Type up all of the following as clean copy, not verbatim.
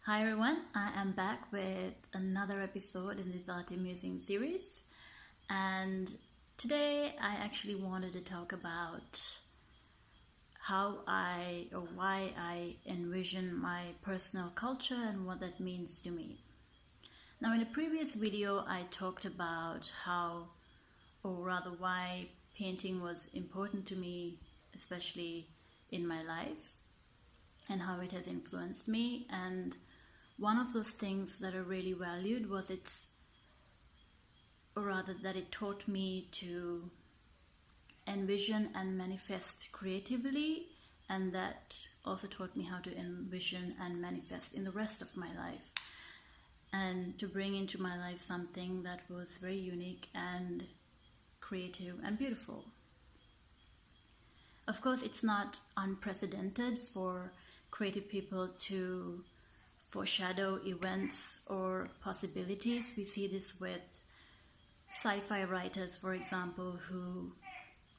Hi everyone, I am back with another episode in this Arty Musings series, and today I actually wanted to talk about why I envision my personal culture and what that means to me. Now, in a previous video, I talked about why painting was important to me, especially in my life, and how it has influenced me. And one of those things that I really valued was that it taught me to envision and manifest creatively, and that also taught me how to envision and manifest in the rest of my life, and to bring into my life something that was very unique and creative and beautiful. Of course, it's not unprecedented for creative people to foreshadow events or possibilities. We see this with sci-fi writers, for example, who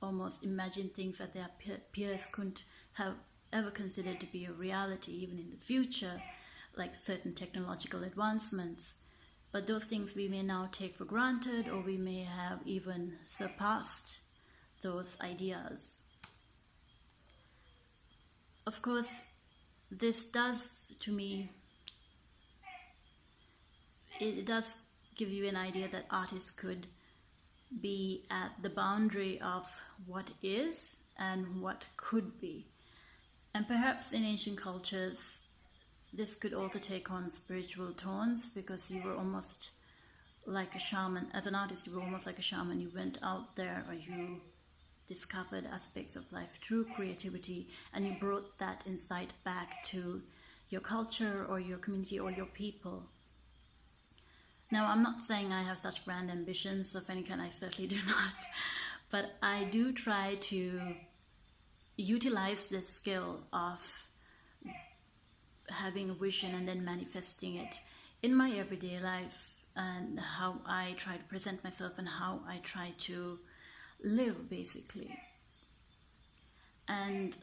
almost imagine things that their peers couldn't have ever considered to be a reality, even in the future, like certain technological advancements. But those things we may now take for granted, or we may have even surpassed those ideas. Of course, this does, to me, it does give you an idea that artists could be at the boundary of what is and what could be. And perhaps in ancient cultures, this could also take on spiritual tones, because you were almost like a shaman. As an artist, you were almost like a shaman. You went out there, or you discovered aspects of life through creativity, and you brought that insight back to your culture or your community or your people. Now, I'm not saying I have such grand ambitions of any kind, I certainly do not, but I do try to utilize this skill of having a vision and then manifesting it in my everyday life, and how I try to present myself and how I try to live, basically. And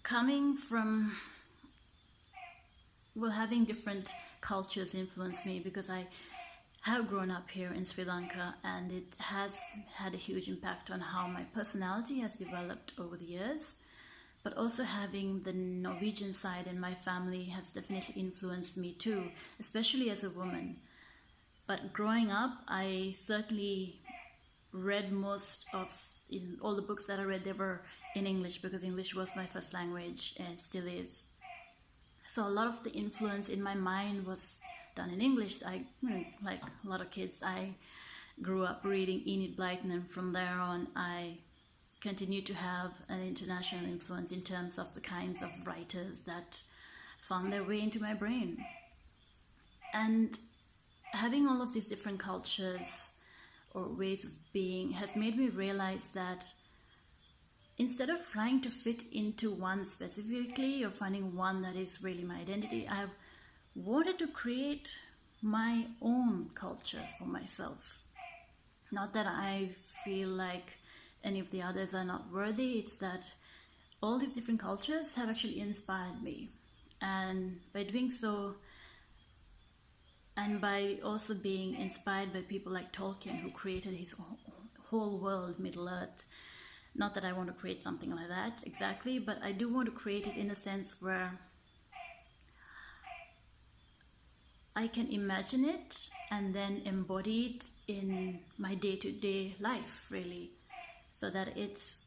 coming from, having different cultures influence me, because I have grown up here in Sri Lanka, and it has had a huge impact on how my personality has developed over the years. But also having the Norwegian side in my family has definitely influenced me too, especially as a woman. But growing up, I certainly read all the books that I read, they were in English, because English was my first language and still is. So a lot of the influence in my mind was done in English. Like a lot of kids, I grew up reading Enid Blyton, and from there on I continued to have an international influence in terms of the kinds of writers that found their way into my brain. And having all of these different cultures or ways of being has made me realize that instead of trying to fit into one specifically, or finding one that is really my identity, I've wanted to create my own culture for myself. Not that I feel like any of the others are not worthy, it's that all these different cultures have actually inspired me. And by doing so, and by also being inspired by people like Tolkien, who created his whole world, Middle Earth. Not that I want to create something like that exactly, but I do want to create it in a sense where I can imagine it and then embody it in my day-to-day life, really, so that it's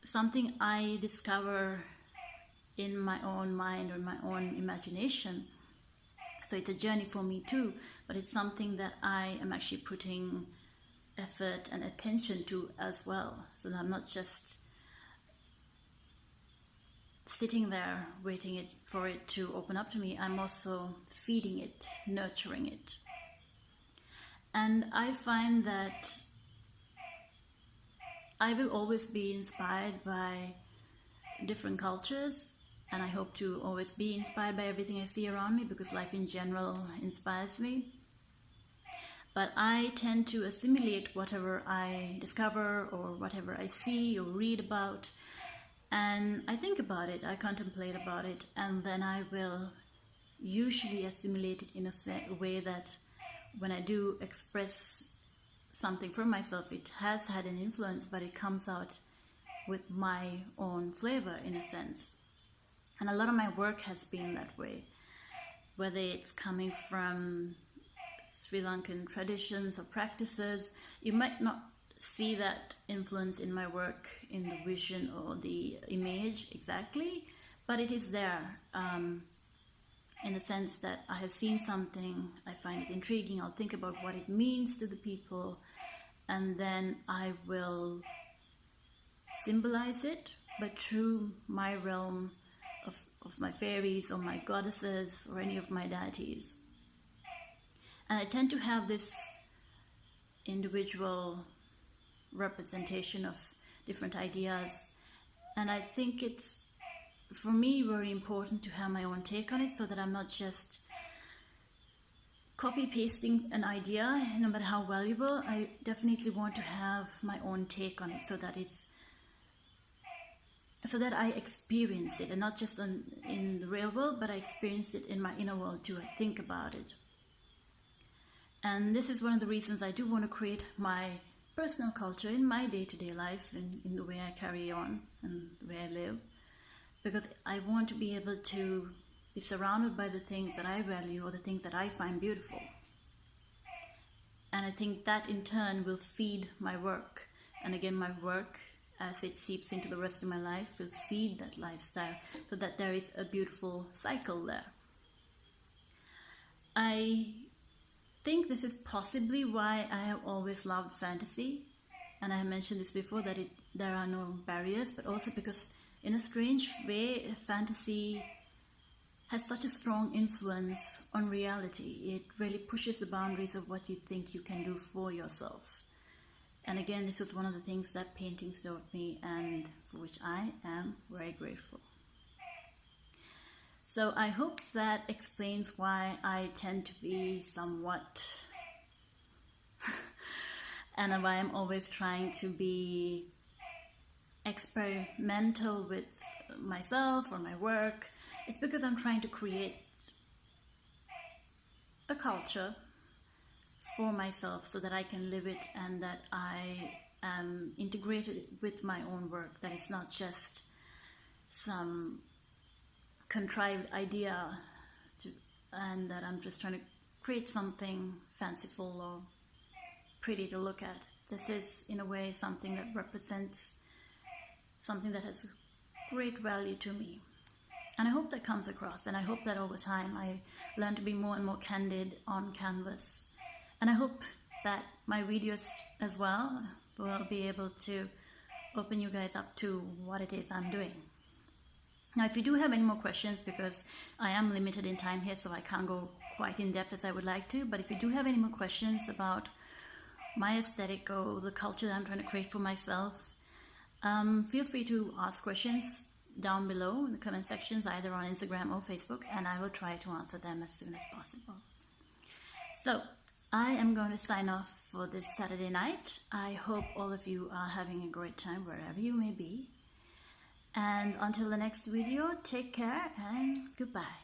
something I discover in my own mind or my own imagination. So it's a journey for me too, but it's something that I am actually putting effort and attention to as well. So that I'm not just sitting there waiting for it to open up to me. I'm also feeding it, nurturing it. And I find that I will always be inspired by different cultures, and I hope to always be inspired by everything I see around me, because life in general inspires me. But I tend to assimilate whatever I discover or whatever I see or read about, And I think about it, I contemplate about it, and then I will usually assimilate it in a way that when I do express something for myself, it has had an influence, but it comes out with my own flavor in a sense. And a lot of my work has been that way, whether it's coming from Sri Lankan traditions or practices. You might not see that influence in my work, in the vision or the image exactly, but it is there, in the sense that I have seen something, I find it intriguing, I'll think about what it means to the people, and then I will symbolize it, but through my realm of my fairies or my goddesses or any of my deities. And I tend to have this individual representation of different ideas, and I think it's, for me, very important to have my own take on it, so that I'm not just copy pasting an idea, no matter how valuable. I definitely want to have my own take on it, so that I experience it, and not just in the real world, but I experience it in my inner world too. I think about it. And this is one of the reasons I do want to create my personal culture in my day-to-day life, in the way I carry on and the way I live, because I want to be able to be surrounded by the things that I value or the things that I find beautiful. And I think that in turn will feed my work. And again, my work, as it seeps into the rest of my life, will feed that lifestyle, so that there is a beautiful cycle there. I think this is possibly why I have always loved fantasy, and I have mentioned this before, that there are no barriers, but also because in a strange way, fantasy has such a strong influence on reality. It really pushes the boundaries of what you think you can do for yourself. And again, this is one of the things that paintings taught me, and for which I am very grateful. So I hope that explains why I tend to be somewhat and why I'm always trying to be experimental with myself or my work. It's because I'm trying to create a culture for myself, so that I can live it, and that I am integrated with my own work, that it's not just some contrived idea and that I'm just trying to create something fanciful or pretty to look at. This is, in a way, something that represents something that has great value to me. And I hope that comes across, and I hope that over time I learn to be more and more candid on canvas. And I hope that my videos as well will be able to open you guys up to what it is I'm doing. Now, if you do have any more questions, because I am limited in time here, so I can't go quite in depth as I would like to, but if you do have any more questions about my aesthetic or the culture that I'm trying to create for myself, feel free to ask questions down below in the comment sections, either on Instagram or Facebook, and I will try to answer them as soon as possible. So I am going to sign off for this Saturday night. I hope all of you are having a great time wherever you may be. And until the next video, take care and goodbye.